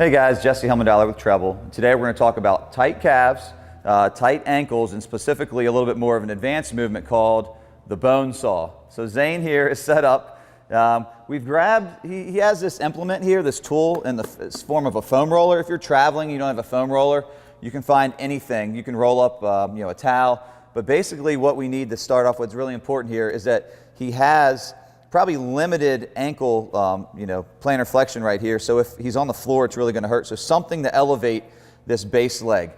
Hey guys, Jesse Helmendahler with TREBEL. Today we're going to talk about tight calves, tight ankles, and specifically a little bit more of an advanced movement called the Bonesaw. So Zane here is set up. We've grabbed, he has this implement here, this tool in the form of a foam roller. If you're traveling, you don't have a foam roller, you can find anything. You can roll up a towel. But basically what we need to start off with, what's really important here, is that he has probably limited ankle, plantar flexion right here. So if he's on the floor, it's really going to hurt. So something to elevate this base leg.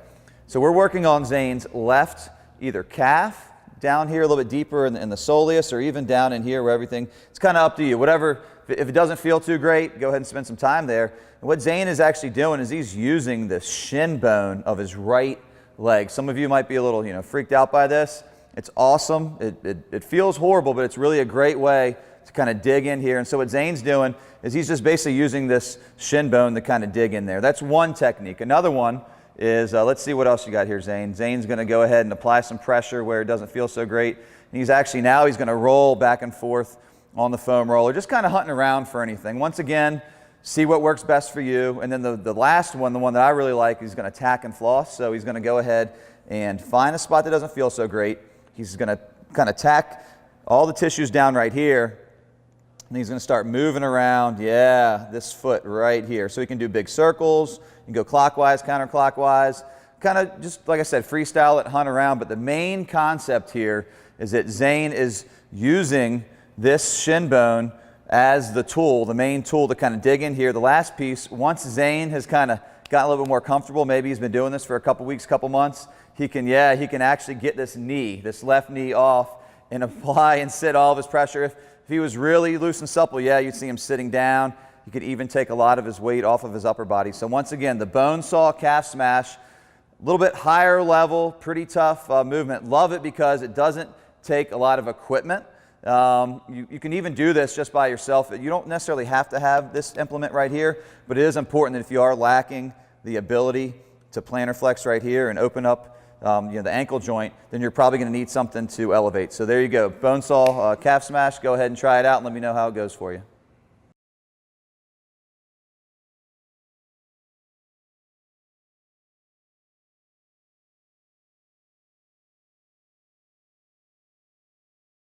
So we're working on Zane's left, either calf, down here a little bit deeper in the soleus, or even down in here where everything, it's kind of up to you. Whatever, if it doesn't feel too great, go ahead and spend some time there. And what Zane is actually doing is he's using the shin bone of his right leg. Some of you might be a little, freaked out by this. It's awesome. It feels horrible, but it's really a great way to kind of dig in here. And so what Zane's doing is he's just basically using this shin bone to kind of dig in there. That's one technique. Another one is, let's see what else you got here, Zane. Zane's going to go ahead and apply some pressure where it doesn't feel so great. And he's going to roll back and forth on the foam roller, just kind of hunting around for anything. Once again, see what works best for you. And then the last one, the one that I really like, he's going to tack and floss. So he's going to go ahead and find a spot that doesn't feel so great. He's going to kind of tack all the tissues down right here. And he's going to start moving around, this foot right here. So he can do big circles, you can go clockwise, counterclockwise, kind of just, like I said, freestyle it, hunt around. But the main concept here is that Zane is using this shin bone as the tool, the main tool to kind of dig in here. The last piece, once Zane has kind of gotten a little bit more comfortable, maybe he's been doing this for a couple weeks, couple months, he can actually get this knee, this left knee off and apply and sit all of his pressure. If he was really loose and supple, you'd see him sitting down. He could even take a lot of his weight off of his upper body. So once again, the Bonesaw Calf Smash, a little bit higher level, pretty tough movement. Love it because it doesn't take a lot of equipment. You can even do this just by yourself. You don't necessarily have to have this implement right here, but it is important that if you are lacking the ability to plantar flex right here and open up the ankle joint, then you're probably going to need something to elevate. So there you go, Bonesaw Calf Smash. Go ahead and try it out and let me know how it goes for you.